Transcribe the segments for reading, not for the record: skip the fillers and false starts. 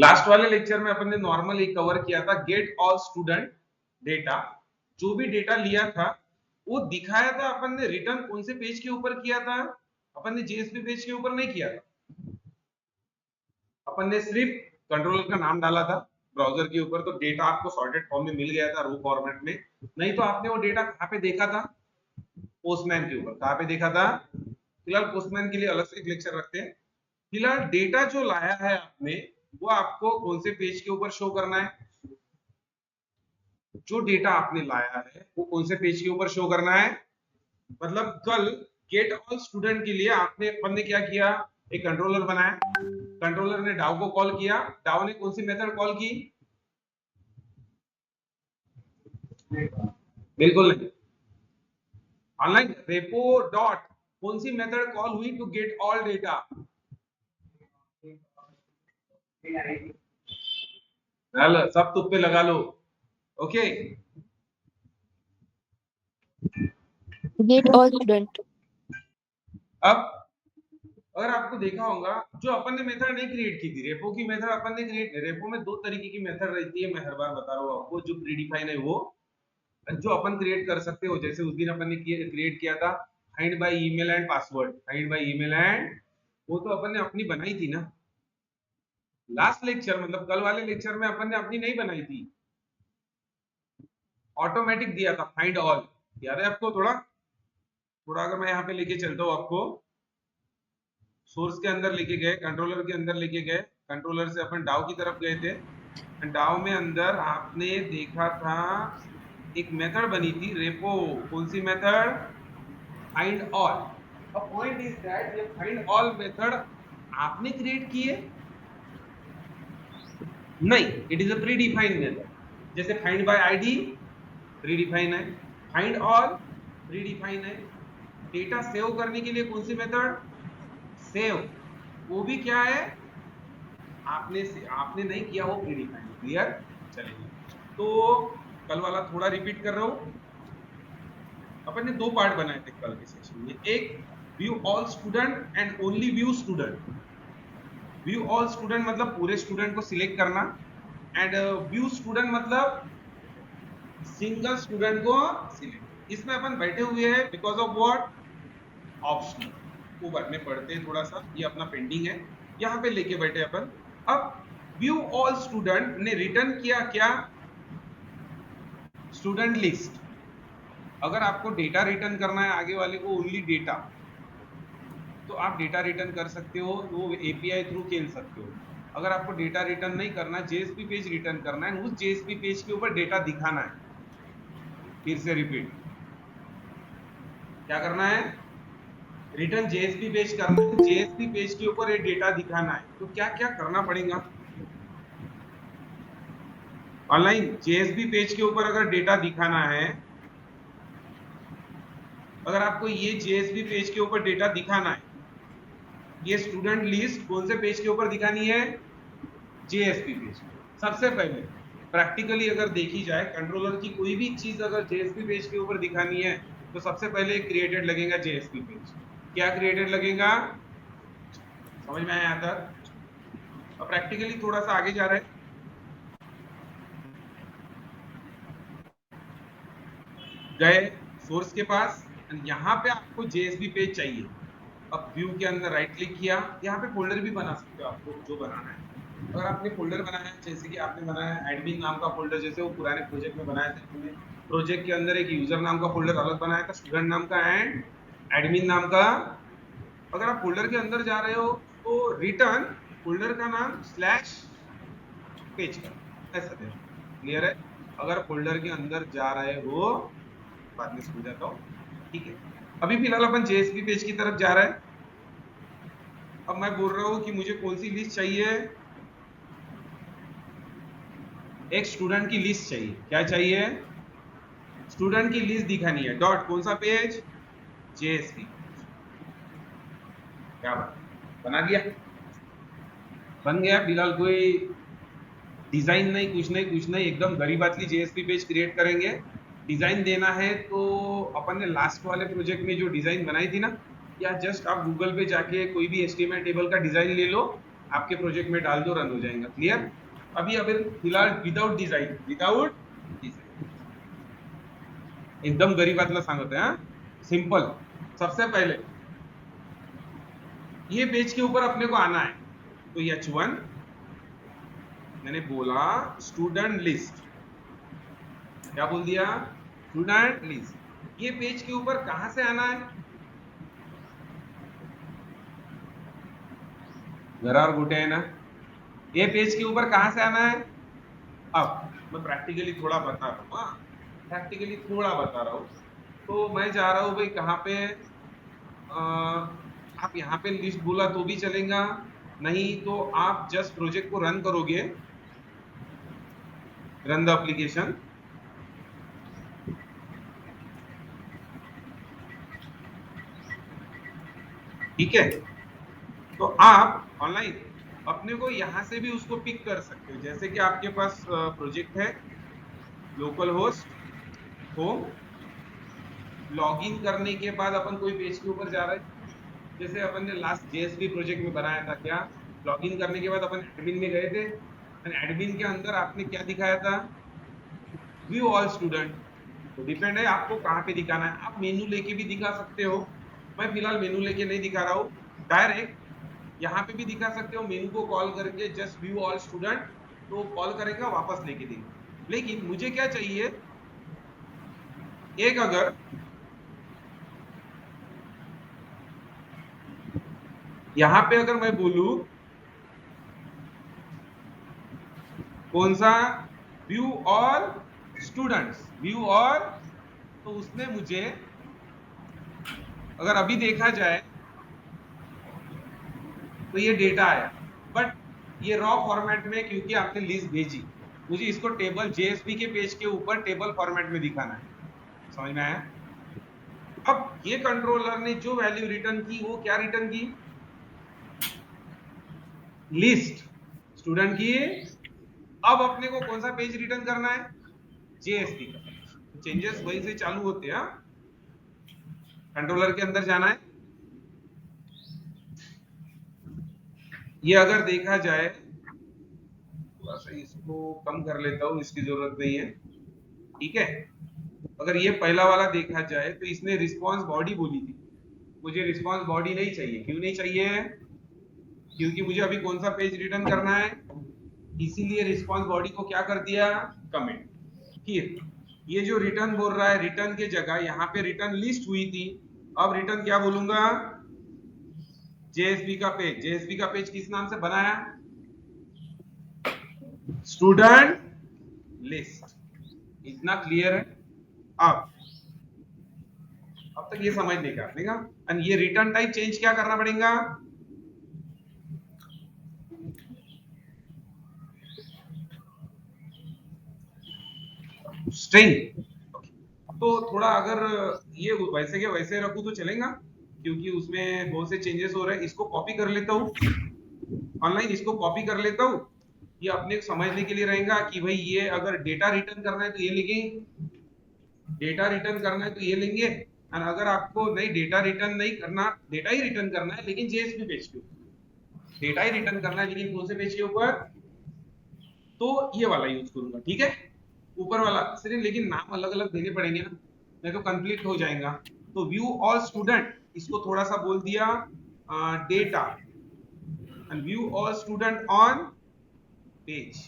Last वाले lecture में अपन ने नॉर्मली कवर किया था गेट ऑल स्टूडेंट डेटा। जो भी डेटा लिया था वो दिखाया था अपन ने रिटर्न कौन से पेज के ऊपर किया था, अपन ने जेएसपी पेज के ऊपर नहीं किया था। अपन ने सिर्फ कंट्रोलर का नाम डाला था ब्राउजर के ऊपर, तो डेटा आपको सॉर्टेड फॉर्म में मिल गया था रो फॉर्मेट में। नहीं तो आपने वो डेटा कहां पे देखा था? पोस्टमैन के ऊपर। कहां पे देखा था? फिलहाल पोस्टमैन के लिए अलग से एक लेक्चर रखते हैं। फिलहाल डेटा जो लाया है आपने वो आपको कौन से पेज के ऊपर शो करना है? जो डेटा आपने लाया है वो कौन से पेज के ऊपर शो करना है? मतलब कल गेट ऑल स्टूडेंट के लिए आपने अपन ने क्या किया, एक कंट्रोलर बनाया, कंट्रोलर ने डाउ को कॉल किया, डाउ ने कौन सी मेथड कॉल की? बिल्कुल नहीं। ऑनलाइन रेपो डॉट कौन सी मेथड कॉल हुई टू गेट ऑल डेटा? सब तुप्पे लगा लो। Okay, get all student. अब अगर आपको देखा होगा जो अपन ने मेथड नहीं क्रिएट की थी, रेपो की मेथड अपन ने क्रिएट, रेपो में दो तरीके की मेथड रहती है, मैं हर बार बता रहा हूँ आपको। जो प्रीडिफाइन है वो जो अपन क्रिएट कर सकते हो, जैसे उस दिन अपन ने क्रिएट किया था find by email and password, find by email and, वो तो अपन ने अपनी बनाई थी ना। लास्ट लेक्चर मतलब कल वाले लेक्चर में अपन ने अपनी नहीं बनाई थी, ऑटोमेटिक दिया था फाइंड ऑल। याद है आपको? थोड़ा थोड़ा अगर मैं यहाँ पे लेके चलता हूँ आपको, सोर्स के अंदर लेके गए, कंट्रोलर के अंदर लेके गए, कंट्रोलर से अपन डाउ की तरफ गए थे। डाउ में अंदर आपने देखा था एक मेथड बनी थी रेपो। कौन सी method? Find all. The point is that ये फाइंड ऑल मेथड आपने क्रिएट की है? नहीं, it is a pre defined method. जैसे find by ID pre define है, फाइंड ऑल प्री डिफाइन है। डेटा सेव करने के लिए कौन सी मेथड? सेव, वो भी क्या है? आपने नहीं किया, वो प्री डिफाइंड। क्लियर? चलेगा। तो कल वाला थोड़ा रिपीट कर रहा हूं। अपन ने दो पार्ट बनाए थे कल के सेशन में, एक view all student and only view student. View all student मतलब पूरे स्टूडेंट को सिलेक्ट करना, एंड व्यू स्टूडेंट मतलब सिंगल स्टूडेंट को सिलेक्ट। इसमें अपन बैठे हुए हैं बिकॉज ऑफ व्हाट? ऑप्शनल। वो बाद में पढ़ते हैं थोड़ा सा, ये अपना पेंडिंग है, यहाँ पे लेके बैठे अपन। अब व्यू ऑल स्टूडेंट ने रिटर्न किया क्या? Student list. अगर आपको डेटा रिटर्न करना है आगे वाले को, ओनली डेटा, तो आप डेटा रिटर्न कर सकते हो, वो एपीआई थ्रू खेल सकते हो। अगर आपको डेटा रिटर्न नहीं करना, जेएसपी पेज रिटर्न करना है, उस जेएसपी पेज के ऊपर डेटा दिखाना है। फिर से रिपीट, क्या करना है? रिटर्न जेएसपी पेज करना है, जेएसपी पेज के ऊपर ये डेटा दिखाना है। तो क्या क्या करना पड़ेगा? ऑनलाइन जेएसपी पेज के ऊपर अगर डेटा दिखाना है, अगर आपको ये जेएसपी पेज के ऊपर डेटा दिखाना है, ये स्टूडेंट लिस्ट कौन से पेज के ऊपर दिखानी है? JSP page. सबसे पहले प्रैक्टिकली अगर देखी जाए, कंट्रोलर की कोई भी चीज अगर जेएसपी पेज के ऊपर दिखानी है तो सबसे पहले क्रिएटेड लगेगा जेएसपी पेज। क्या क्रिएटेड लगेगा? समझ में आया तक? अब प्रैक्टिकली थोड़ा सा आगे जा रहे हैं, गए सोर्स के पास, यहाँ पे आपको जेएसपी पेज चाहिए। अब व्यू के अंदर राइट क्लिक किया, यहाँ पे फोल्डर भी बना सकते हो आपको जो बनाना है। अगर आपने फोल्डर बनाया है, जैसे कि आपने बनाया एडमिन नाम का फोल्डर, जैसे वो पुराने प्रोजेक्ट में बनाया था हमने, प्रोजेक्ट के अंदर एक यूजर नाम का फोल्डर अलग बनाया था, स्टूडेंट नाम का एंड एडमिन नाम का। अगर आप फोल्डर के अंदर जा रहे हो तो रिटर्न फोल्डर का नाम स्लैश पेज का, ऐसा दे। क्लियर है? अगर फोल्डर के अंदर जा रहे हो, बाद में समझ जाता हूँ, ठीक है। अभी फिलहाल अपन जेएसपी पेज की तरफ जा रहे हैं। अब मैं बोल रहा हूं कि मुझे कौन सी लिस्ट चाहिए? एक स्टूडेंट की लिस्ट चाहिए। क्या चाहिए? स्टूडेंट की लिस्ट दिखानी है। डॉट कौन सा पेज? जेएसपी। क्या बात, बना दिया? बन गया। फिलहाल कोई डिजाइन नहीं, कुछ नहीं, कुछ नहीं, एकदम गरीबातली जेएसपी पेज क्रिएट करेंगे। डिजाइन देना है तो अपन ने लास्ट वाले प्रोजेक्ट में जो डिजाइन बनाई थी ना, या जस्ट आप गूगल पे जाके कोई भी एचटीएमएल टेबल का डिजाइन ले लो, आपके प्रोजेक्ट में डाल दो, रन हो जाएगा। क्लियर? अभी फिलहाल विदाउट डिजाइन एकदम गरीबातला सांगत है, सिंपल। सबसे पहले ये पेज के ऊपर अपने को आना है, तो H1 मैंने बोला स्टूडेंट लिस्ट, क्या बोल दिया? Student list. ये पेज के ऊपर कहां से आना है? घरावर गोटे है ना। ये पेज के ऊपर कहां से आना है? अब मैं प्रैक्टिकली थोड़ा बता रहा हूँ, प्रैक्टिकली थोड़ा बता रहा हूँ। तो मैं जा रहा हूँ भाई कहाँ पे, आप यहाँ पे लिस्ट बोला तो भी चलेगा, नहीं तो आप जस्ट प्रोजेक्ट को रन करोगे, रन द एप्लीकेशन। ठीक है, तो आप ऑनलाइन अपने को यहां से भी उसको पिक कर सकते हो। जैसे कि आपके पास प्रोजेक्ट है, लोकल होस्ट होम, लॉगिन करने के बाद अपन कोई पेज के ऊपर जा रहे हैं, जैसे अपन ने लास्ट जेएसपी प्रोजेक्ट में बनाया था। क्या लॉगिन करने के बाद अपन एडमिन में गए थे, एडमिन के अंदर आपने क्या दिखाया था? View all student. तो डिपेंड है आपको कहाँ पे दिखाना है। आप मेनू लेके भी दिखा सकते हो, मैं फिलहाल मेनू लेके नहीं दिखा रहा हूँ, डायरेक्ट यहाँ पे भी दिखा सकते हो। मेनू को कॉल करके जस्ट व्यू ऑल स्टूडेंट, तो कॉल करेगा, वापस लेके देगा। लेकिन मुझे क्या चाहिए, एक अगर यहां पे अगर मैं बोलूं कौन सा, view all students, view all, तो उसने मुझे अगर अभी देखा जाए तो ये डेटा आया, बट ये रॉ फॉर्मेट में, क्योंकि आपने लिस्ट भेजी, मुझे इसको टेबल जेएसपी के पेज के ऊपर टेबल फॉर्मेट में दिखाना है। समझ में आया? अब ये कंट्रोलर ने जो वैल्यू रिटर्न की, वो क्या रिटर्न की? लिस्ट स्टूडेंट की। अब अपने को कौन सा पेज रिटर्न करना है? जेएसपी का। चेंजेस वहीं से चालू होते हैं, कंट्रोलर के अंदर जाना है। ये अगर देखा जाए, थोड़ा सा इसको कम कर लेता हूं, इसकी जरूरत नहीं है। ठीक है, अगर ये पहला वाला देखा जाए तो इसने रिस्पांस बॉडी बोली थी, मुझे रिस्पांस बॉडी नहीं चाहिए। क्यों नहीं चाहिए? क्योंकि मुझे अभी कौन सा पेज रिटर्न करना है, इसीलिए रिस्पांस बॉडी को क्या कर दिया? कमेंट। फिर ये जो रिटर्न बोल रहा है, रिटर्न के जगह यहाँ पे रिटर्न लिस्ट हुई थी, अब रिटर्न क्या बोलूंगा? जेएसपी का पेज। जेएसपी का पेज किस नाम से बनाया? Student list. इतना क्लियर है? अब तक ये समझ नहीं का। एंड ये रिटर्न टाइप चेंज क्या करना पड़ेगा? स्ट्रिंग। तो थोड़ा अगर ये वैसे के वैसे रखूं तो चलेगा, क्योंकि उसमें बहुत से चेंजेस हो रहे हैं। इसको कॉपी कर लेता हूँ ऑनलाइन, इसको कॉपी कर लेता हूँ। ये अपने को समझने के लिए रहेगा कि भाई ये अगर डेटा रिटर्न करना है तो ये लिखेंगे, डेटा रिटर्न करना है तो ये लेंगे। और अगर आपको नहीं डेटा रिटर्न नहीं करना, डेटा ही रिटर्न करना है लेकिन जेएसपी पेज के ऊपर, डेटा ही रिटर्न करना है लेकिन कौन से पेज के ऊपर, तो ये वाला यूज करूंगा। ठीक है, ऊपर वाला सिर्फ, लेकिन नाम अलग अलग देने पड़ेंगे ना, नहीं तो कंफ्लिक्ट हो जाएगा। तो व्यू ऑल स्टूडेंट, इसको थोड़ा सा बोल दिया data, and view all student on page,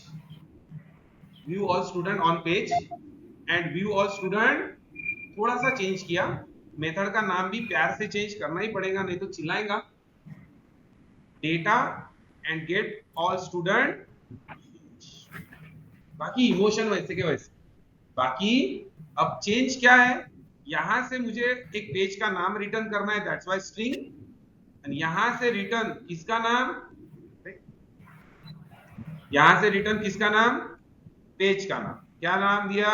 view all student on page and view all student. थोड़ा सा चेंज किया, मेथड का नाम भी प्यार से चेंज करना ही पड़ेगा, नहीं तो चिल्लाएगा। Data and get all student, बाकी इमोशन वैसे के वैसे। बाकी अब चेंज क्या है, यहां से मुझे एक पेज का नाम रिटर्न करना है, दैट्स व्हाई स्ट्रिंग। एंड यहां से रिटर्न किसका नाम, यहां से रिटर्न किसका नाम? पेज का नाम। क्या नाम दिया?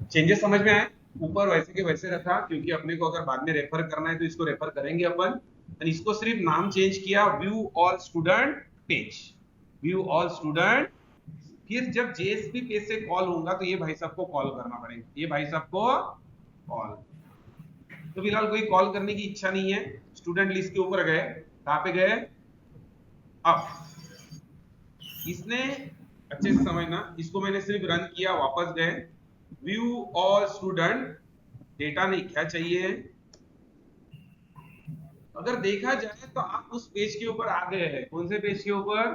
चेंजेस समझ में आए? ऊपर वैसे के वैसे रखा, क्योंकि अपने को अगर बाद में रेफर करना है तो इसको रेफर करेंगे अपन। एंड इसको सिर्फ नाम चेंज किया, view all student page, view all student. फिर जब जेएसपी पेज से कॉल होगा तो ये भाई साहब को कॉल करना पड़ेगा, ये भाई साहब को कॉल। तो फिलहाल कोई कॉल करने की इच्छा नहीं है, स्टूडेंट लिस्ट के ऊपर गए, कहां पे गए, अब इसने अच्छे से समझना, इसको मैंने सिर्फ रन किया, वापस गए, व्यू ऑल स्टूडेंट, डेटा नहीं क्या चाहिए। अगर देखा जाए तो आप उस पेज के ऊपर आ गए हैं, कौन से पेज के ऊपर,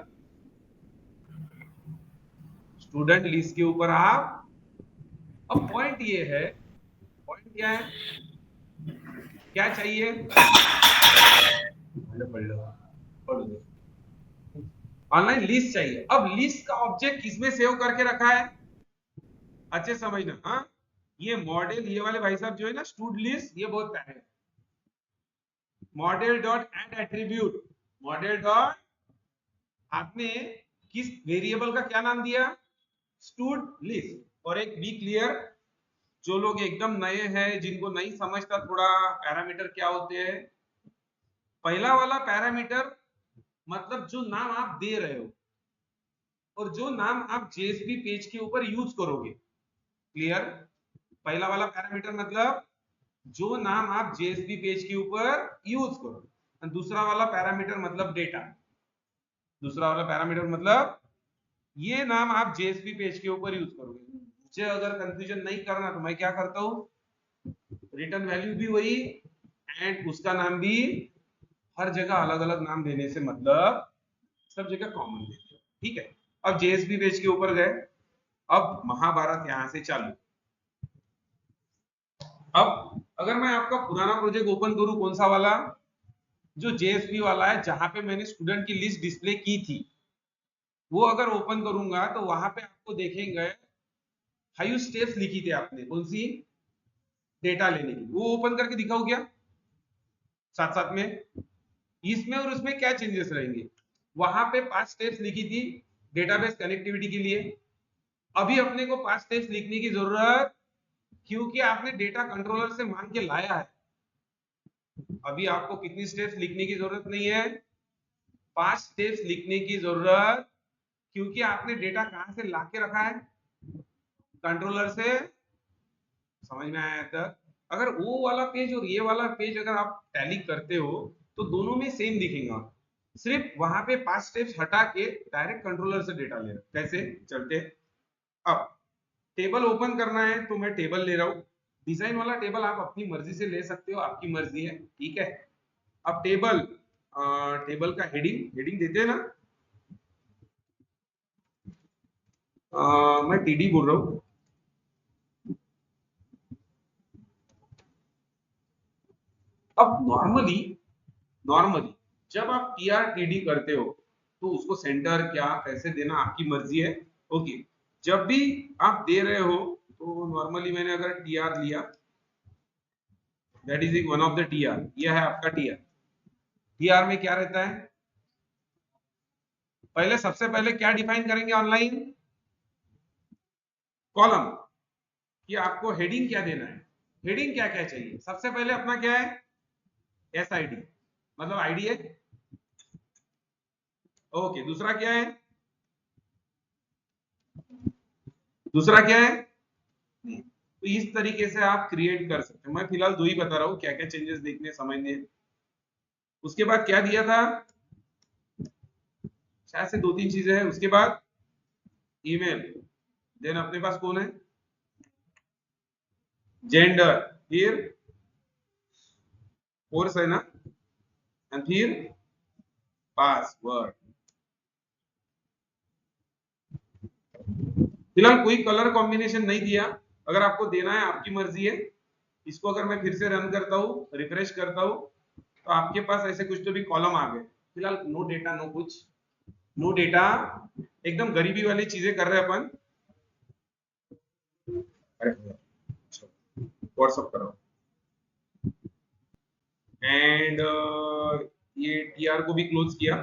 स्टूडेंट लिस्ट के ऊपर आप। अब पॉइंट ये है, पॉइंट क्या है, क्या चाहिए, पढ़ लो, ऑनलाइन लिस्ट चाहिए। अब लिस्ट का ऑब्जेक्ट किसमें सेव करके रखा है, अच्छे समझना, हाँ ये मॉडल, ये वाले भाई साहब जो है ना स्टूड लिस्ट, ये बहुत प्यारे है। Model dot add attribute, model dot, आपने किस वेरिएबल का क्या नाम दिया, स्टूड लिस्ट। और एक बी क्लियर, जो लोग एकदम नए हैं, जिनको नहीं समझता थोड़ा पैरामीटर क्या होते हैं, पहला वाला पैरामीटर मतलब जो नाम आप दे रहे हो और जो नाम आप जेएसपी पेज के ऊपर यूज करोगे, क्लियर। पहला वाला पैरामीटर मतलब जो नाम आप जेएसपी पेज के ऊपर यूज करो, और दूसरा वाला पैरामीटर मतलब डेटा, दूसरा वाला पैरामीटर मतलब ये नाम आप जेएसपी पेज के ऊपर यूज करोगे। मुझे अगर कंफ्यूजन नहीं करना तो मैं क्या करता हूं, रिटर्न वैल्यू भी वही एंड उसका नाम भी, हर जगह अलग अलग नाम देने से मतलब सब जगह कॉमन देते हो, ठीक है। अब जेएसपी पेज के ऊपर गए, अब महाभारत यहां से चालू। अब अगर मैं आपका पुराना प्रोजेक्ट ओपन करूं, कौन सा वाला, जो जेएसपी वाला है, जहां पे मैंने स्टूडेंट की लिस्ट डिस्प्ले की थी, वो अगर ओपन करूंगा तो वहां पे आपको देखेंगे 5 स्टेप्स लिखी थी आपने, कौन सी, डेटा लेने की, वो ओपन करके दिखाओ क्या, साथ साथ में इसमें और उसमें क्या चेंजेस रहेंगे। वहां पे 5 स्टेप्स लिखी थी डेटाबेस कनेक्टिविटी के लिए, अभी अपने को 5 स्टेप्स लिखने की जरूरत, क्योंकि आपने डेटा कंट्रोलर से मांग के लाया है। अभी आपको कितनी स्टेप्स लिखने की जरूरत नहीं है, 5 स्टेप्स लिखने की जरूरत, क्योंकि आपने डेटा कहां से ला के रखा है, कंट्रोलर से। समझ में आया तक। अगर वो वाला पेज और ये वाला पेज अगर आप टैली करते हो तो दोनों में सेम दिखेगा, सिर्फ वहां पे 5 स्टेप्स हटा के डायरेक्ट कंट्रोलर से डेटा ले रहा, कैसे चलते। अब टेबल ओपन करना है तो मैं टेबल ले रहा हूं, डिजाइन वाला टेबल आप अपनी मर्जी से ले सकते हो, आपकी मर्जी है, ठीक है। अब टेबल, टेबल का हेडिंग, हेडिंग देते हैं ना, मैं टीडी बोल रहा हूं। अब नॉर्मली, नॉर्मली जब आप टीआरटीडी करते हो तो उसको सेंटर क्या कैसे देना आपकी मर्जी है, ओके। जब भी आप दे रहे हो तो नॉर्मली मैंने अगर टीआर लिया, that is one of the TR, यह है आपका टीआर। टीआर में क्या रहता है, पहले सबसे पहले क्या डिफाइन करेंगे ऑनलाइन, कॉलम, कि आपको हेडिंग क्या देना है, हेडिंग क्या क्या चाहिए। सबसे पहले अपना क्या है, एसआईडी, मतलब आईडी है, ओके। दूसरा क्या है, दूसरा क्या है, तो इस तरीके से आप क्रिएट कर सकते हैं। मैं फिलहाल दो ही बता रहा हूं, क्या क्या चेंजेस देखने समझने। उसके बाद क्या दिया था, शायद से 2-3 चीजें हैं। उसके बाद ईमेल, देन अपने पास कौन है, जेंडर, फिर कोर्स है ना, एंड फिर पासवर्ड। फिलहाल कोई कलर कॉम्बिनेशन नहीं दिया, अगर आपको देना है आपकी मर्जी है। इसको अगर मैं फिर से रन करता हूँ, रिफ्रेश करता हूँ, तो आपके पास ऐसे कुछ तो भी कॉलम आ गए। फिलहाल नो डेटा, नो कुछ, नो डेटा, एकदम गरीबी वाली चीजें कर रहे हैं अपन। अरे व्हाट्सअप करो, एंड ये टीआर को भी क्लोज किया,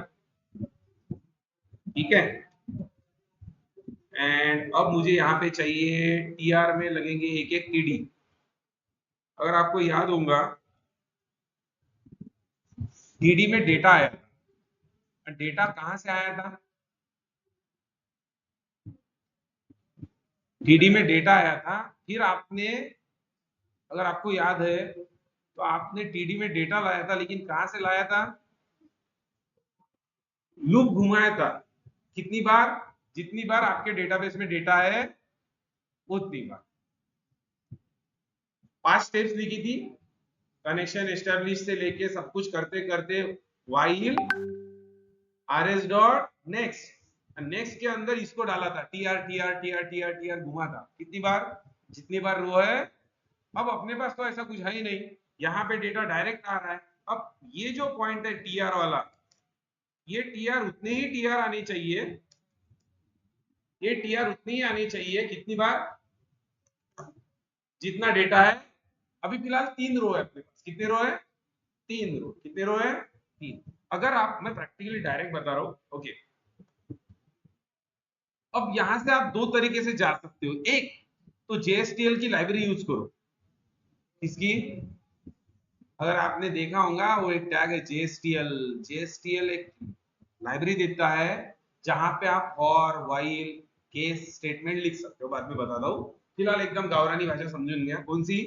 ठीक है। एंड अब मुझे यहाँ पे चाहिए, टीआर में लगेंगे एक एक टीडी। अगर आपको याद होगा, टीडी में डेटा आया था, डेटा कहां से आया था, टीडी में डेटा आया था, फिर आपने, अगर आपको याद है तो आपने टीडी में डेटा लाया था, लेकिन कहां से लाया था, लूप घुमाया था कितनी बार, जितनी बार आपके डेटाबेस में डेटा है उतनी बार। 5 स्टेप्स लिखी थी, कनेक्शन एस्टेब्लिश से लेके सब कुछ करते करते while rs dot next, next के अंदर इसको डाला था tr tr tr tr tr घुमा था कितनी बार, जितनी बार रो है। अब अपने पास तो ऐसा कुछ है ही नहीं, यहाँ पे डेटा डायरेक्ट आ रहा है। अब ये जो पॉइंट है tr वाला, ये tr उतने ही tr आनी चाहिए, ये tr उतनी ही आनी चाहिए कितनी बार, जितना डेटा है। अभी फिलहाल 3 रो है अपने पास, कितने रो है, 3 रो, कितने रो है, 3। अगर आप, मैं प्रैक्टिकली डायरेक्ट बता रहा हूं, ओके। अब यहां से आप दो तरीके से जा सकते हो, एक तो JSTL की लाइब्रेरी यूज करो। इसकी अगर आपने देखा होगा वो एक टैग है JSTL, JSTL एक लाइब्रेरी देता है जहां पे आप और वाइल केस स्टेटमेंट लिख सकते हो, बाद में बताता हूं। फिलहाल एकदम गावरानी भाषा समझ लिया कौन सी।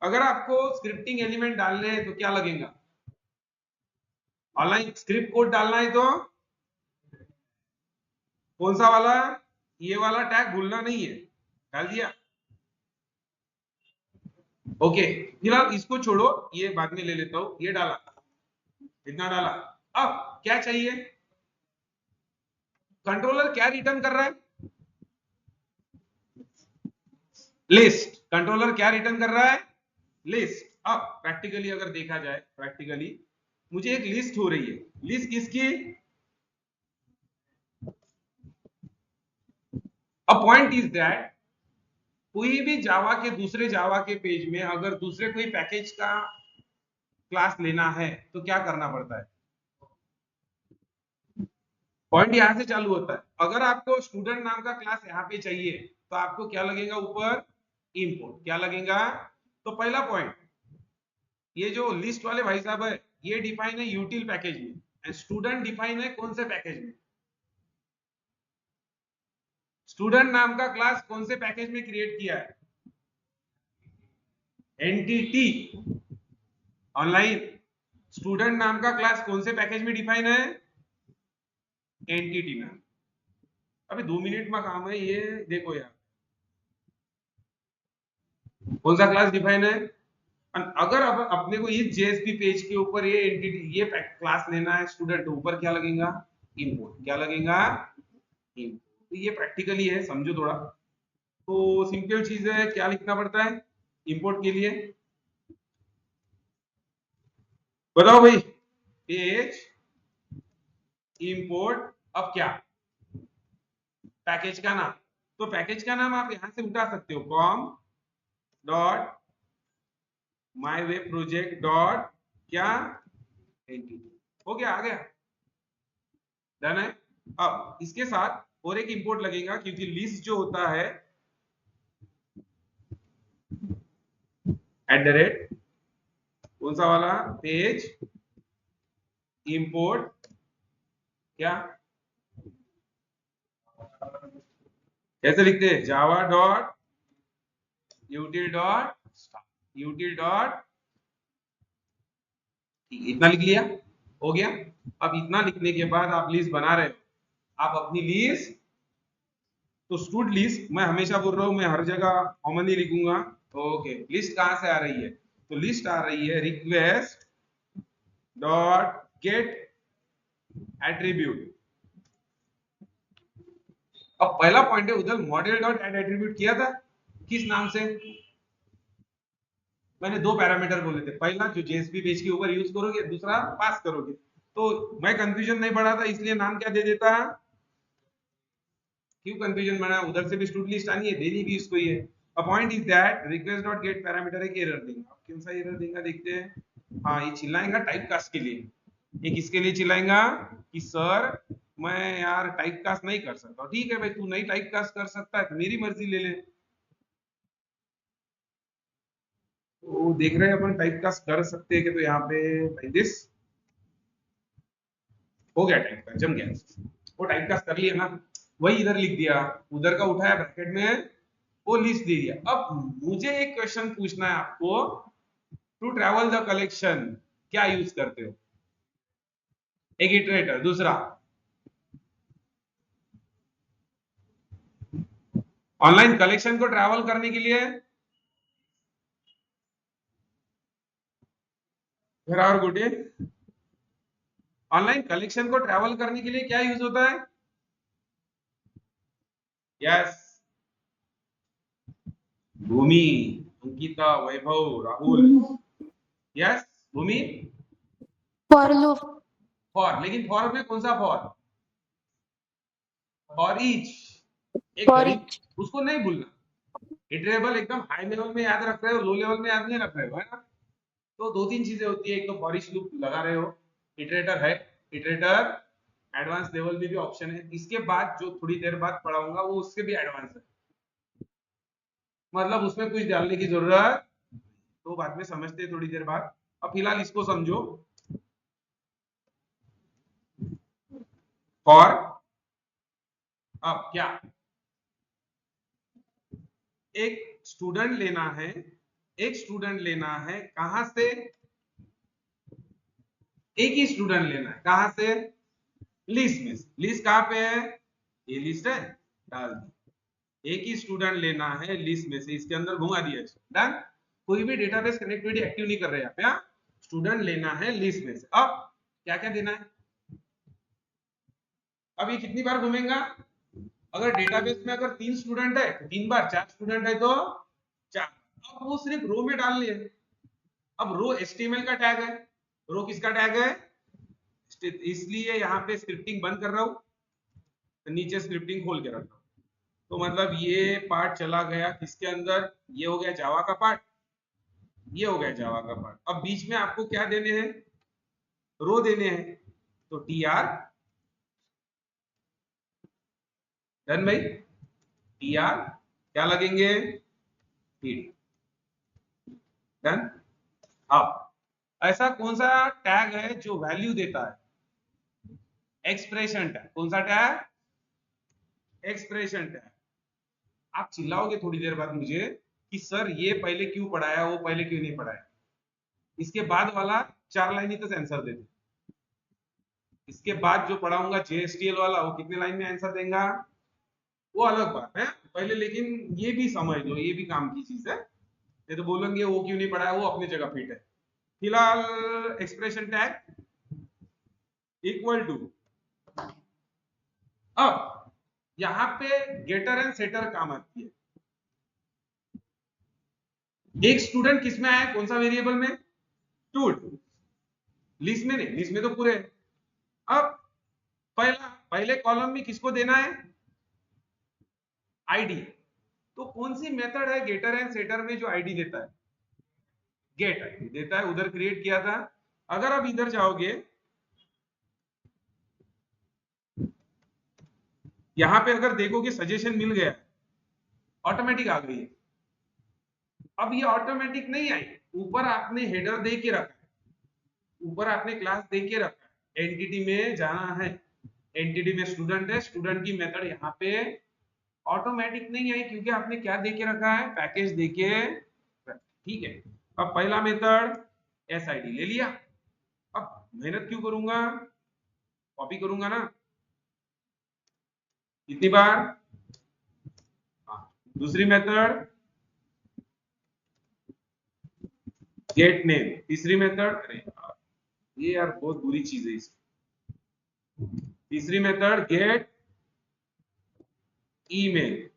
अगर आपको स्क्रिप्टिंग एलिमेंट डालने हैं तो क्या लगेगा, ऑनलाइन स्क्रिप्ट कोड डालना है तो कौन सा वाला, ये वाला टैग भूलना नहीं है, डाल दिया, ओके। फिलहाल इसको छोड़ो, ये बाद में ले लेता हूं, ये डाला, इतना डाला। अब क्या चाहिए, कंट्रोलर क्या रिटर्न कर रहा है, लिस्ट। कंट्रोलर क्या रिटर्न कर रहा है, लिस्ट। अब प्रैक्टिकली अगर देखा जाए, प्रैक्टिकली मुझे एक लिस्ट हो रही है, लिस्ट किसकी, अ पॉइंट इज दैट कोई भी जावा के दूसरे जावा के पेज में अगर दूसरे कोई पैकेज का क्लास लेना है तो क्या करना पड़ता है, पॉइंट यहां से चालू होता है। अगर आपको स्टूडेंट नाम का क्लास यहाँ पे चाहिए तो आपको क्या लगेगा ऊपर, इंपोर्ट, क्या लगेगा। तो पहला पॉइंट, ये जो लिस्ट वाले भाई साहब है ये डिफाइन है यूटिल पैकेज में, एंड स्टूडेंट डिफाइन है कौन से पैकेज में, स्टूडेंट नाम का क्लास कौन से पैकेज में क्रिएट किया है, एनटीटी ऑनलाइन। स्टूडेंट नाम का क्लास कौन से पैकेज में डिफाइन है, एनटीटी में। अभी 2 मिनट में काम है ये, देखो यार कौन सा क्लास डिफाइन है। अगर अब अपने को इस जेएसपी पेज के ऊपर ये एंटिटी, ये क्लास लेना है स्टूडेंट, ऊपर क्या लगेगा, इंपोर्ट, क्या लगेगा, इंपोर्ट। तो ये प्रैक्टिकली है, समझो थोड़ा। तो सिंपल चीज है, क्या लिखना पड़ता है इंपोर्ट के लिए, बताओ भाई, पेज इंपोर्ट। अब क्या, पैकेज का नाम, तो पैकेज का नाम आप यहां से उठा सकते हो, कॉम डॉट माई वेब प्रोजेक्ट डॉट क्या, एंटिटी, हो गया, आ गया, डन है। अब इसके साथ और एक इंपोर्ट लगेगा, क्योंकि लिस्ट जो होता है @ कौन सा वाला, पेज इंपोर्ट क्या, कैसे लिखते हैं, जावा डॉट यूटिल डॉट यूटिल डॉट, इतना लिख लिया, हो गया। अब इतना लिखने के बाद आप लिस्ट बना रहे हो, आप अपनी लिस्ट, तो स्टूड लिस्ट मैं हमेशा बोल रहा हूं, मैं हर जगह कॉमन ही लिखूंगा। ओके, लिस्ट कहां से आ रही है, तो लिस्ट आ रही है रिक्वेस्ट डॉट गेट एट्रीब्यूट। अब पहला पॉइंट है, उधर मॉडल डॉट एड एट्रीब्यूट किया था, किस नाम से, मैंने 2 पैरामीटर बोले थे, पहला जो जेएसपी पेज के ऊपर यूज करोगे, दूसरा पास करोगे। तो मैं कंफ्यूजन नहीं पड़ा था, इसलिए नाम क्या दे देता, क्यों कंफ्यूजन बना, उधर से भी स्टूड लिस्ट आनी है, देनी भी इसको ही है। A point is that request dot gate parameter एक एरर देगा, कौन सा एरर देगा देखते हैं। हाँ, ये चिल्लाएगा टाइप कास्ट के लिए, ये किसके लिए चिल्लाएगा कि सर मैं यार टाइप कास्ट नहीं कर सकता। ठीक है भाई, तू नहीं टाइप कास्ट कर सकता है तो मेरी मर्जी ले ले। तो देख रहे हैं अपन टाइप कास्ट कर सकते हैं कि, तो यहाँ पे लाइक दिस हो गया, टाइप कास्ट जम गया, वो टाइप कास्ट कर लिया ना, वही इधर लिख दिया, उधर का उठाया ब्रैकेट में, वो लिस्ट दे दिया। अब मुझे एक क्वेश्चन पूछना है आपको, टू ट्रैवल द कलेक्शन क्या यूज करते हो, एक इटरेटर, दूसरा ऑनलाइन कलेक्शन को ट्रैवल करने के लिए और गुड डे, ऑनलाइन कलेक्शन को ट्रैवल करने के लिए क्या यूज होता है? Yes, Bhumi, Ankita, Vaibhav, Rahul, yes Bhumi, For loop. For, लेकिन फॉर में कौन सा फॉर? फॉर ईच, एक For गरीब, each. उसको नहीं भूलना। इटरेबल एकदम हाई लेवल में याद रख रहे हो, लो लेवल में याद नहीं रख रहे हो, है ना? तो दो तीन चीजें होती है, एक तो फॉर ईच लूप लगा रहे हो, इटरेटर है, इटरेटर एडवांस लेवल में भी ऑप्शन है, इसके बाद जो थोड़ी देर बाद पढ़ाऊंगा वो उससे भी एडवांस है, मतलब उसमें कुछ डालने की जरूरत, तो बाद में समझते हैं थोड़ी देर बाद। अब फिलहाल इसको समझो। फॉर, अब क्या, एक स्टूडेंट लेना है, एक स्टूडेंट लेना है, कहां से? एक ही स्टूडेंट लेना है, कहां से? लिस्ट में। लिस्ट कहां पे है? ये लिस्ट है, डाल दी। एक ही स्टूडेंट लेना है लिस्ट में से, इसके अंदर घुमा दिया, डन। कोई भी डेटाबेस कनेक्टिविटी एक्टिव नहीं कर रहे हैं आप, स्टूडेंट लेना है लिस्ट में से। अब क्या क्या देना है? अब ये कितनी बार घूमेगा? अगर डेटाबेस में अगर 3 स्टूडेंट है तो 3 बार, 4 स्टूडेंट है तो 4। अब वो सिर्फ रो में डाल लिए। अब रो HTML का टैग है, रो किसका टैग है? इसलिए यहाँ पे स्क्रिप्टिंग बंद कर रहा हूं, तो नीचे स्क्रिप्टिंग खोल के रखा हूं। तो मतलब ये पार्ट चला गया किसके अंदर? ये हो गया जावा का पार्ट, ये हो गया जावा का पार्ट। अब बीच में आपको क्या देने हैं? रो देने हैं, तो TR, डन भाई, TR क्या लगेंगे? डन। अब ऐसा कौन सा टैग है जो वैल्यू देता है? Expression tag. कौन सा टैग? Expression tag. आप चिल्लाओगे थोड़ी देर बाद मुझे कि सर ये पहले क्यों पढ़ाया, वो पहले क्यों नहीं पढ़ाया। इसके बाद वाला 4 लाइन ही तो आंसर देते, इसके बाद जो पढ़ाऊंगा JSTL वाला वो कितने लाइन में आंसर देगा, वो अलग बात है पहले, लेकिन ये भी समझ लो, ये भी काम की चीज है। ये तो बोलेंगे वो क्यों नहीं पढ़ाया, वो अपनी जगह फिट है। फिलहाल एक्सप्रेशन टैग इक्वल टू, अब यहां पे गेटर एंड सेटर काम आती है। एक स्टूडेंट किस में आया, कौन सा वेरिएबल में? स्टूड, लिस्ट में नहीं, लिस्ट में तो पूरे। अब पहले कॉलम में किसको देना है? आईडी। तो कौन सी मेथड है गेटर एंड सेटर में जो आईडी देता है? गेट आईडी देता है, उधर क्रिएट किया था। अगर आप इधर जाओगे, यहां पे अगर देखोगे सजेशन मिल गया, ऑटोमेटिक आ गई है। अब ये ऑटोमेटिक नहीं आई, ऊपर आपने हेडर दे के रखा है, ऊपर आपने क्लास दे के रखा है, एंटिटी में जाना है, एंटिटी में स्टूडेंट है, स्टूडेंट की मेथड यहाँ पे ऑटोमेटिक नहीं आई, क्योंकि आपने क्या दे के रखा है? पैकेज दे के। ठीक है, अब पहला मेथड SID ले लिया। अब मेहनत क्यों करूंगा, कॉपी करूंगा ना, कितनी बार? हाँ। दूसरी मेथड गेट नेम, तीसरी मेथड, अरे यार ये यार बहुत बुरी चीज है इसकी। तीसरी मेथड गेट ईमेल,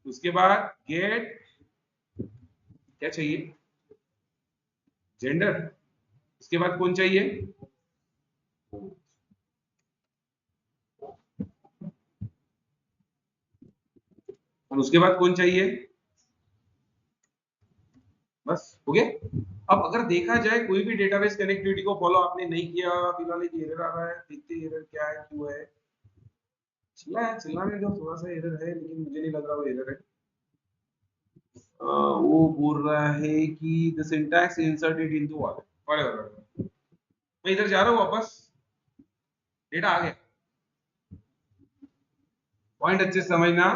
उसके बाद गेट, क्या चाहिए? जेंडर। उसके बाद कौन चाहिए? और उसके बाद कौन चाहिए? बस हो गया। अब अगर देखा जाए कोई भी डेटाबेस कनेक्टिविटी को फॉलो आपने नहीं किया, फिलहाल एक एरर आ रहा है, देखते हैं एरर क्या है, क्यों है। चिल्लाने दो, थोड़ा सा एरर है, लेकिन मुझे नहीं लग रहा वो एरर है। वो बोल रहा है कि the syntax inserted into what, मैं इधर जा रहा हूँ वापस, डेटा आ गया। पॉइंट अच्छे से समझना,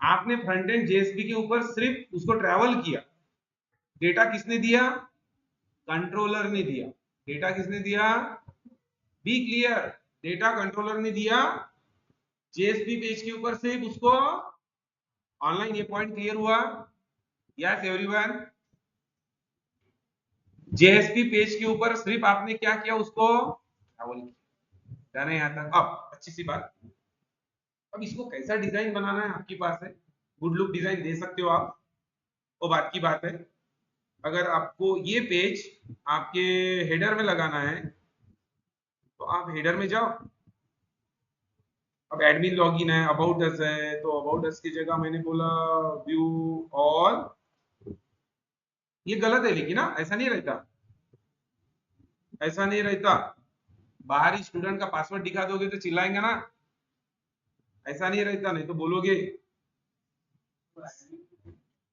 आपने फ्रंट एंड JSP के ऊपर सिर्फ उसको ट्रैवल किया, डेटा किसने दिया? कंट्रोलर ने दिया। डेटा किसने दिया? बी क्लियर, डेटा कंट्रोलर ने दिया। JSP पेज के ऊपर सिर्फ उसको ऑनलाइन ये पॉइंट क्लियर हुआ? Yes everyone. जेएसपी पेज के ऊपर सिर्फ आपने क्या किया, उसको जाने यहां तक। अब अच्छी सी बात, अब इसको कैसा डिजाइन बनाना है आपके पास है, गुड लुक डिजाइन दे सकते हो आप, वो बात की बात है। अगर आपको ये पेज आपके हेडर में लगाना है तो आप हेडर में जाओ। अब एडमिन लॉगिन है, अबाउट अस है, तो अबाउट अस की जगह मैंने बोला व्यू ऑल। ये गलत है लेकिन ना, ऐसा नहीं रहता, ऐसा नहीं रहता। बाहरी स्टूडेंट का पासवर्ड दिखा दोगे तो चिल्लाएंगे ना, ऐसा नहीं रहता, नहीं तो बोलोगे।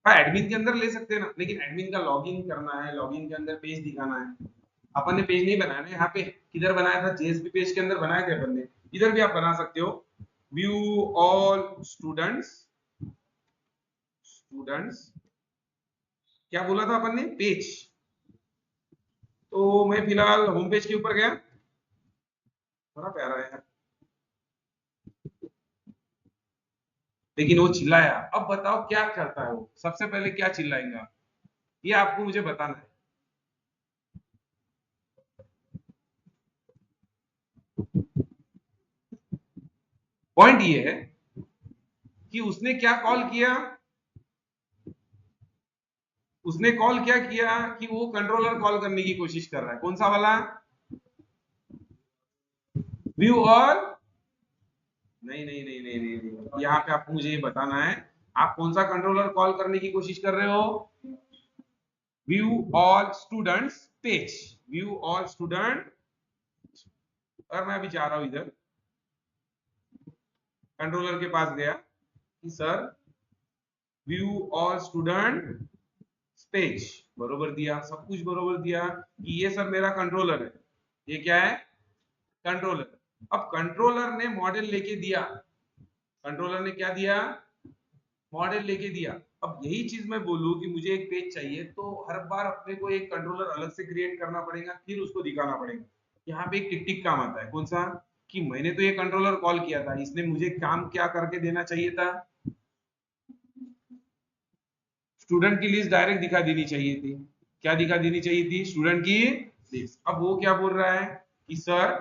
हाँ एडमिन के अंदर ले सकते हैं ना, लेकिन एडमिन का लॉगिन करना है, लॉगिन के अंदर पेज दिखाना है। अपन ने पेज नहीं बनाया ना यहाँ पे, किधर बनाया था, जेएसपी पेज के अंदर बनाया थे अपन ने। इधर भी आप बना सकते हो, व्यू ऑल स्टूडेंट्स, स्टूडेंट्स क्या बोला था अपन ने, पेज। तो मैं फिलहाल होम पेज के ऊपर गया, बड़ा प्यारा है यार, लेकिन वो चिल्लाया। अब बताओ क्या करता है वो, सबसे पहले क्या चिल्लाएगा, ये आपको मुझे बताना है। पॉइंट ये है कि उसने क्या कॉल किया, उसने कॉल क्या किया कि वो कंट्रोलर कॉल करने की कोशिश कर रहा है, कौन सा वाला, व्यू ऑल। नहीं नहीं नहीं नहीं नहीं, नहीं। यहाँ पे आपको मुझे ये बताना है, आप कौन सा कंट्रोलर कॉल करने की कोशिश कर रहे हो, view all students page, view all student. और मैं अभी जा रहा हूं इधर, कंट्रोलर के पास गया कि sir view all student page, बरोबर दिया, सब कुछ बरोबर दिया कि ये सर मेरा कंट्रोलर है, ये क्या है, कंट्रोलर। अब कंट्रोलर ने मॉडल लेके दिया, कंट्रोलर ने क्या दिया, मॉडल लेके दिया। अब यही चीज मैं बोलूं कि मुझे एक पेज चाहिए, तो हर बार अपने को एक कंट्रोलर अलग से क्रिएट करना पड़ेगा, फिर उसको दिखाना पड़ेगा। यहाँ पे एक टिक टिक काम आता है, कौन सा, कि मैंने तो ये कंट्रोलर कॉल किया था, इसने मुझे काम क्या करके देना चाहिए था, स्टूडेंट की लिस्ट डायरेक्ट दिखा देनी चाहिए थी। क्या दिखा देनी चाहिए थी, स्टूडेंट की लिस्ट। अब वो क्या बोल रहा है कि सर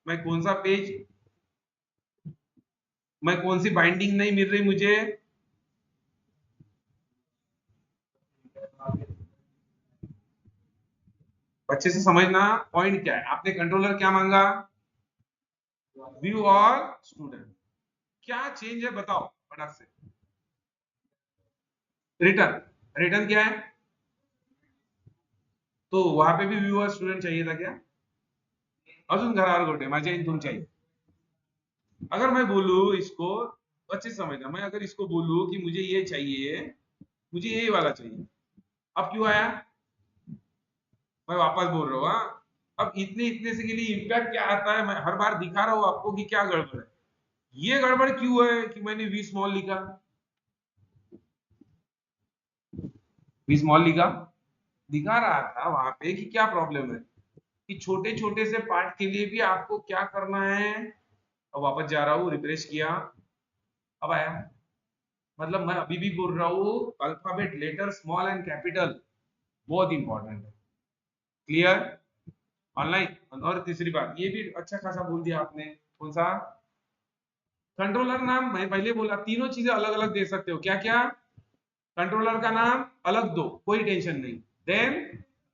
मैं कौन सा पेज, मैं कौन सी बाइंडिंग नहीं मिल रही मुझे, अच्छे से समझना पॉइंट क्या है। आपने कंट्रोलर क्या मांगा, व्यू ऑल स्टूडेंट, क्या चेंज है बताओ फटाक से, रिटर्न, रिटर्न क्या है, तो वहां पे भी व्यू ऑल स्टूडेंट चाहिए था क्या, अजून घरावर गोटे माझ्या इन तुमच्या आई। अगर मैं बोलूं इसको, अच्छे से समझना, मैं अगर इसको बोलूं कि मुझे ये चाहिए, मुझे ये वाला चाहिए, अब क्यों आया, मैं वापस बोल रहा हूँ। हाँ अब इतने इतने से के लिए इम्पैक्ट क्या आता है, मैं हर बार दिखा रहा हूँ आपको कि क्या गड़बड़ है। ये गड़बड़ क्यों है कि मैंने वी स्मॉल लिखा, वी स्मॉल लिखा, दिखा रहा था वहां पे कि क्या प्रॉब्लम है, कि छोटे छोटे से पार्ट के लिए भी आपको क्या करना है। अब वापस जा रहा हूँ, रिफ्रेश किया, अब आया। मतलब मैं अभी भी बोल रहा हूँ, alphabet letter small and capital बहुत इंपॉर्टेंट है, क्लियर, ऑनलाइन। और तीसरी बात, ये भी अच्छा खासा बोल दिया आपने, कौन सा, कंट्रोलर नाम मैं पहले बोला, तीनों चीजें अलग अलग दे सकते हो, क्या क्या, कंट्रोलर का नाम अलग दो कोई टेंशन नहीं, देन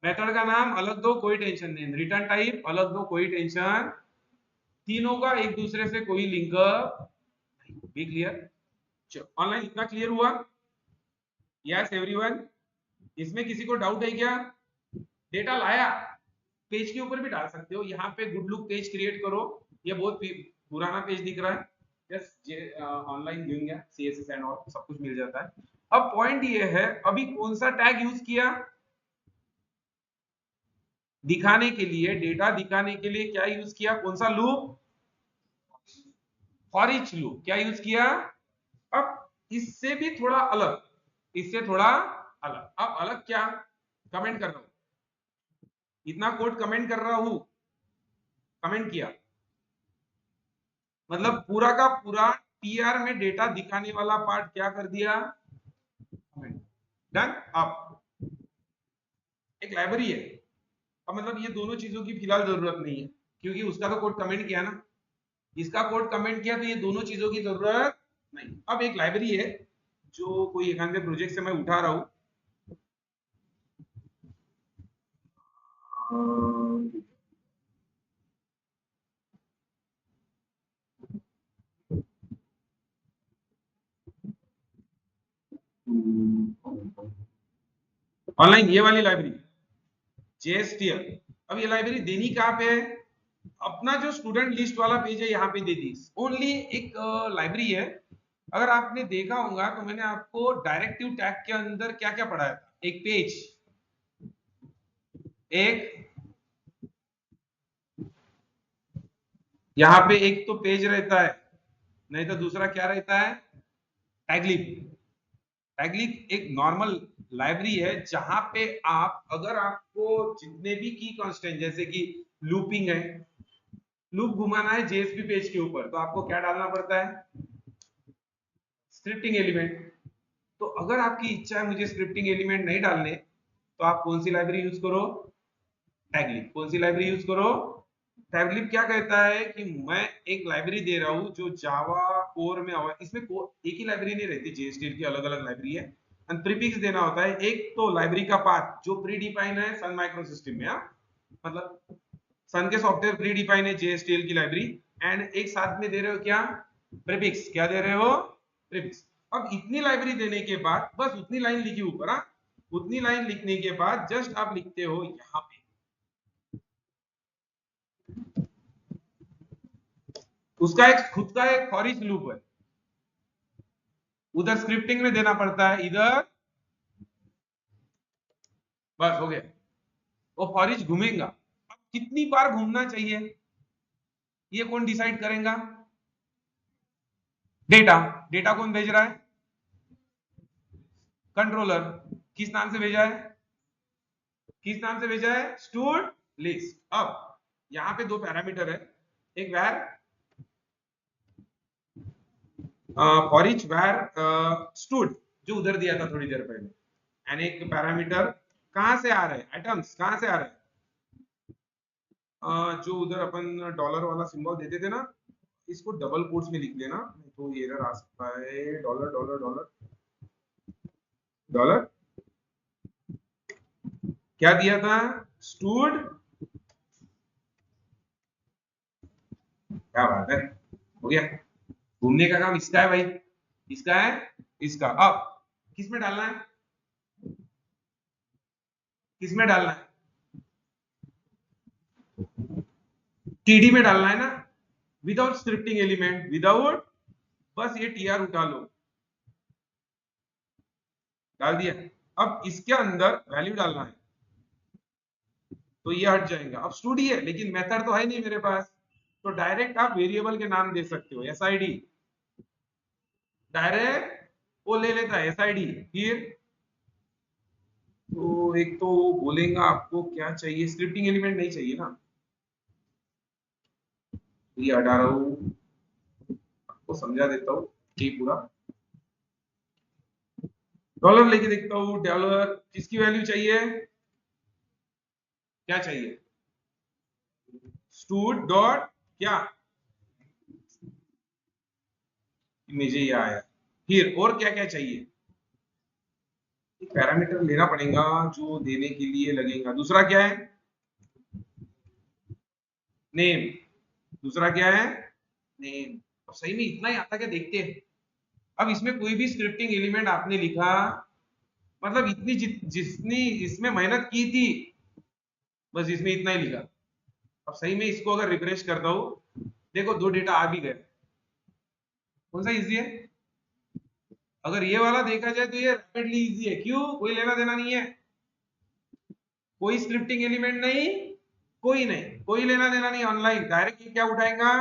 मेथड का नाम अलग दो कोई टेंशन नहीं, रिटर्न टाइप अलग दो कोई टेंशन, तीनों का एक दूसरे से कोई लिंक भी, क्लियर। ऑनलाइन इतना क्लियर हुआ, यस एवरीवन। इसमें किसी को डाउट है क्या, डेटा लाया, पेज के ऊपर भी डाल सकते हो, यहाँ पे गुड लुक पेज क्रिएट करो, ये बहुत पुराना पेज दिख रहा है, यस ऑनलाइन व्यूइंग है, सीएसएस एंड ऑल सब कुछ मिल जाता है। अब पॉइंट ये है, अभी कौन सा टैग यूज किया, दिखाने के लिए, डेटा दिखाने के लिए क्या यूज किया, कौन सा लूप, फॉर ईच लूप क्या यूज किया। अब इससे भी थोड़ा अलग, इससे थोड़ा अलग, अब अलग क्या, कमेंट कर रहा हूं, इतना कोड कमेंट कर रहा हूं, कमेंट किया, मतलब पूरा का पूरा टीआर में डेटा दिखाने वाला पार्ट क्या कर दिया, डन। अब एक लाइब्रेरी है, अब मतलब ये दोनों चीजों की फिलहाल जरूरत नहीं है, क्योंकि उसका तो कोड कमेंट किया ना, इसका कोड कमेंट किया, तो ये दोनों चीजों की जरूरत नहीं। अब एक लाइब्रेरी है जो कोई एक आधे प्रोजेक्ट से मैं उठा रहा हूं, ऑनलाइन ये वाली लाइब्रेरी JSTL। अब ये लाइब्रेरी देनी कहां पे है, अपना जो स्टूडेंट लिस्ट वाला पेज है यहाँ पे दे दी। ओनली एक लाइब्रेरी है। अगर आपने देखा होगा तो मैंने आपको डायरेक्टिव टैग के अंदर क्या क्या पढ़ाया था, एक पेज, एक यहाँ पे एक तो पेज रहता है, नहीं तो दूसरा क्या रहता है, टैगलिब। टैगलिब एक नॉर्मल लाइब्रेरी है जहां पे आप, अगर आपको जितने भी की कांस्टेंट, जैसे कि लूपिंग है, लूप घुमाना है जेएसपी पेज के ऊपर, तो आपको क्या डालना पड़ता है, स्क्रिप्टिंग एलिमेंट। तो अगर आपकी इच्छा है मुझे स्क्रिप्टिंग एलिमेंट नहीं डालने, तो आप कौन सी लाइब्रेरी यूज करो, टैगलिब। कौन सी लाइब्रेरी यूज करो, टैगलिब। क्या कहता है कि मैं एक लाइब्रेरी दे रहा हूं जो जावा कोर में, इसमें एक ही लाइब्रेरी नहीं रहती, जेएसटीएल की अलग अलग लाइब्रेरी है, एंड प्रीफिक्स देना होता है। एक तो लाइब्रेरी का पाथ जो प्री डिफाइन है सन माइक्रो सिस्टम में, मतलब सन के सॉफ्टवेयर प्री डिफाइन है जेएसटीएल की लाइब्रेरी, एंड एक साथ में दे रहे हो क्या, प्रीफिक्स। क्या दे रहे हो, प्रीफिक्स। अब इतनी लाइब्रेरी देने के बाद बस उतनी लाइन लिखी ऊपर, उतनी लाइन लिखने के बाद जस्ट आप लिखते हो यहाँ पे, उसका एक खुद का एक फॉर ईच लूप है, उधर स्क्रिप्टिंग में देना पड़ता है, इधर बस हो गया। वो फॉर ईच घूमेगा। अब कितनी बार घूमना चाहिए ये कौन डिसाइड करेगा, डेटा। डेटा कौन भेज रहा है, कंट्रोलर। किस नाम से भेजा है, किस नाम से भेजा है, स्टूड लिस्ट। अब यहां पे दो पैरामीटर है, एक वैर फॉर ईच वैर स्टूड जो उधर दिया था थोड़ी देर पहले, एंड एक पैरामीटर कहां से आ रहे हैं, आइटम्स कहां से आ रहे हैं, जो उधर अपन डॉलर वाला सिंबल देते थे ना, इसको डबल कोट्स में लिख लेना, नहीं तो ये एरर आ सकता है। डॉलर डॉलर डॉलर डॉलर, क्या दिया था, स्टूड। क्या बात है, हो गया। घूमने का काम इसका है भाई, इसका है, इसका। अब किस में डालना है, किस में डालना है, टीडी में डालना है ना, विदाउट स्क्रिप्टिंग एलिमेंट, विदाउट, बस ये टीआर उठा लो, डाल दिया। अब इसके अंदर वैल्यू डालना है, तो ये हट जाएगा। अब स्टूड है, लेकिन मेथड तो है नहीं मेरे पास, तो डायरेक्ट आप वेरिएबल के नाम दे सकते हो, एसआईडी, डायरेक्ट वो ले लेता है एसआईडी। फिर तो एक तो बोलेगा आपको क्या चाहिए, स्क्रिप्टिंग एलिमेंट नहीं चाहिए ना, तो ये हटा रहा हूं, आपको समझा देता हूँ ये पूरा। डॉलर लेके देखता हूँ, डॉलर किसकी वैल्यू चाहिए, क्या चाहिए, स्टूड डॉट क्या, इमेज ये आया। फिर और क्या क्या चाहिए, एक पैरामीटर लेना पड़ेगा जो देने के लिए लगेगा। दूसरा क्या है, नेम। दूसरा क्या है, नेम। अब सही में इतना ही आता क्या, देखते हैं। अब इसमें कोई भी स्क्रिप्टिंग एलिमेंट आपने लिखा, मतलब इतनी जितनी इसमें मेहनत की थी, बस इसमें इतना ही लिखा। अब सही में इसको अगर रिफ्रेश करता हूं, देखो दो डेटा आ भी गए। कौन सा इजी है, अगर ये वाला देखा जाए तो ये रैपिडली इजी है। क्यों, कोई लेना देना नहीं है, कोई स्क्रिप्टिंग एलिमेंट नहीं, कोई नहीं, कोई लेना देना नहीं, ऑनलाइन डायरेक्ट क्या उठाएगा,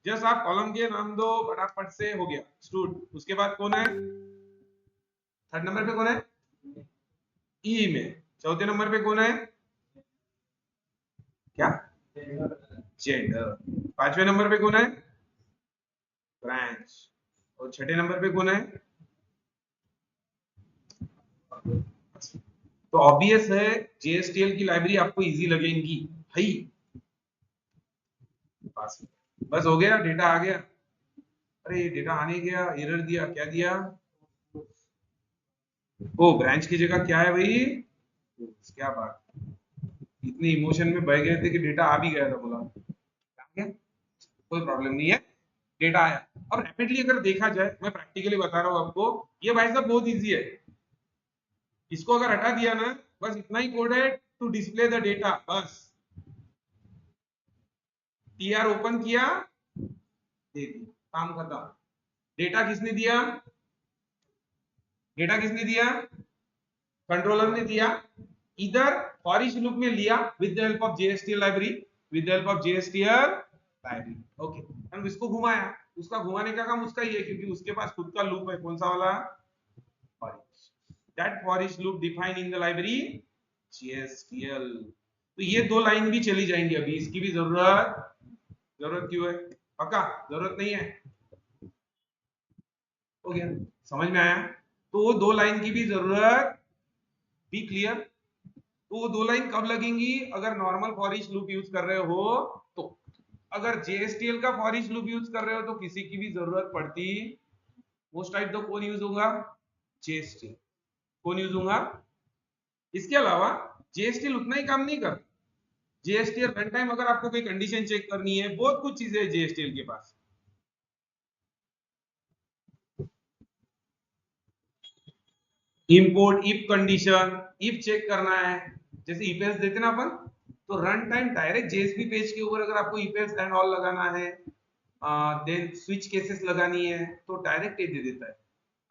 जस्ट आप कॉलम के नाम दो, फटाफट से हो गया स्टूड। उसके बाद कौन है, थर्ड नंबर पे कौन है, ई में। चौथे नंबर पे कौन है, क्या, जेंडर। पांचवें नंबर पे कौन है, ब्रांच। और छठे नंबर पे कौन है? तो ऑब्वियस है JSTL की लाइब्रेरी आपको इजी लगेगी भाई। बस हो गया, डेटा आ गया। अरे ये डेटा आने गया, एरर दिया, क्या दिया? ओ ब्रांच की जगह क्या है भाई? क्या बात, इतने इमोशन में बह गए थे कि डेटा आ भी गया था, बोला आ गया, कोई प्रॉब्लम नहीं है, डेटा आया। अब रैपिडली अगर देखा जाए, मैं प्रैक्टिकली बता रहा हूं आपको, ये भाई साहब बहुत इजी है। इसको अगर हटा दिया ना, बस इतना ही कोड है टू डिस्प्ले द डेटा, बस TR ओपन किया, दे दिया, काम खत्म। डेटा किसने दिया? डेटा किसने दिया? कंट्रोलर ने दिया। इधर फॉर ईच लूप में लिया with the help of JSTL library, with the help of JSTL library, okay. हम इसको घुमाया, उसका घुमाने का काम उसका ही है, क्योंकि उसके पास खुद का लूप है, कौन सा वाला? For each. That for each loop define in the library JSTL। तो ये दो लाइन भी चली जाएंगी, अभी इसकी भी जरूरत क्यों है? पक्का जरूरत नहीं है? हो गया, समझ में आया? तो वो दो लाइन की भी जरूरत, बी क्लियर। तो वो दो लाइन कब लगेंगी? अगर normal for each loop use कर रहे हो तो। अगर JSTL का फॉर ईच लूप यूज कर रहे हो तो किसी की भी जरूरत पड़ती, मोस्ट टाइप तो कौन यूज होगा? JSTL। कौन यूज होगा? इसके अलावा JSTL उतना ही काम नहीं करता। JSTL रन टाइम, अगर आपको कोई कंडीशन चेक करनी है, बहुत कुछ चीजें है JSTL के पास। Import if condition, if check करना है, जैसे if else देते ना अपन, तो run time direct JSP page के ऊपर अगर आपको if else एंड ऑल लगाना है, देन स्विच केसेस लगानी है, तो डायरेक्ट ये दे देता है।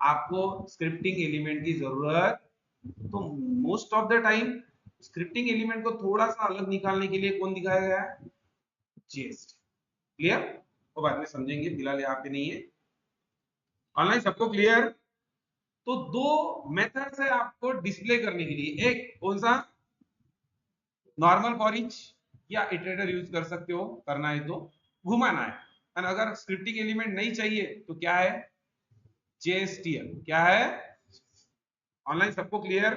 आपको स्क्रिप्टिंग एलिमेंट की जरूरत, तो most of the time scripting element को थोड़ा सा अलग निकालने के लिए कौन दिखाया गया है? JST। क्लियर? वो बाद में समझेंगे, फिलहाल यहाँ पे नहीं है। ऑनलाइन सबको क्लियर? तो दो मेथड्स है आपको डिस्प्ले करने के लिए, एक कौन सा? नॉर्मल फॉर ईच या इटरेटर यूज कर सकते हो, करना है तो घुमाना है। और अगर स्क्रिप्टिंग एलिमेंट नहीं चाहिए तो क्या है? JSTL। क्या है? ऑनलाइन सबको क्लियर?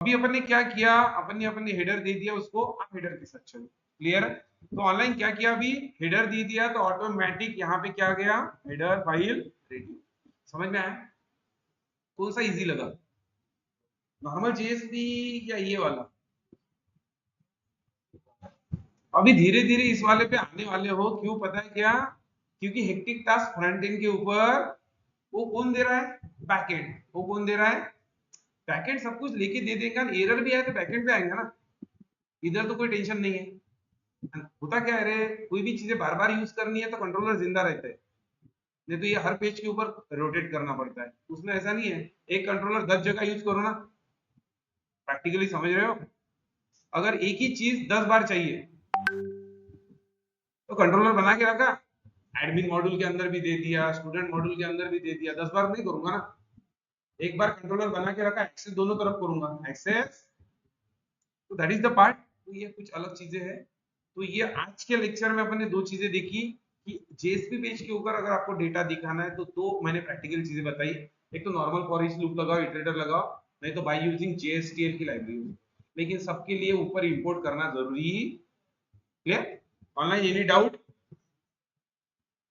अभी अपन ने क्या किया, अपन ने अपने हेडर दे दिया उसको, आप हेडर के साथ चलो। क्लियर? तो ऑनलाइन क्या किया, अभी हेडर दे दिया तो ऑटोमेटिक यहाँ पे क्या गया? Header file ready. समझ में आया? कौन सा इजी लगा, नॉर्मल JSP या ये वाला? अभी धीरे धीरे इस वाले पे आने वाले हो, क्यों पता है क्या? क्योंकि हेक्टिक टास्क फ्रंट एंड के ऊपर वो कौन दे रहा है? बैकएंड। वो कौन दे रहा है? बैकएंड सब कुछ लेके दे देगा, एरर भी आए तो बैकएंड पे आएगा ना, इधर तो कोई टेंशन नहीं है। होता क्या है रे, कोई भी चीजें बार बार यूज करनी है तो कंट्रोलर जिंदा रहता है, नहीं तो ये हर पेज के ऊपर रोटेट करना पड़ता है। उसमें ऐसा नहीं है, एक कंट्रोलर 10 जगह यूज करो ना, प्रैक्टिकली समझ रहे हो? अगर एक ही चीज 10 बार चाहिए तो कंट्रोलर बना के रखा, एडमिन मॉड्यूल के अंदर भी दे दिया, स्टूडेंट मॉड्यूल के अंदर भी दे दिया, 10 बार नहीं करूंगा ना। एक बार कंट्रोलर बना के रखा, एक्सेस दोनों तरफ करूंगा, एक्सेस। तो दैट इज द पार्ट। तो ये कुछ अलग चीजें हैं। तो ये आज के लेक्चर में अपन ने दो चीजें देखी कि JSP पेज के ऊपर अगर आपको डेटा दिखाना है तो दो मैंने प्रैक्टिकल चीजें बताई। एक तो नॉर्मल फॉर ईच लूप लगाओ, इटरेटर लगाओ, नहीं तो बाय यूजिंग JSTL की लाइब्रेरी। लेकिन सबके लिए ऊपर इंपोर्ट करना जरूरी। क्लियर? Online any doubt?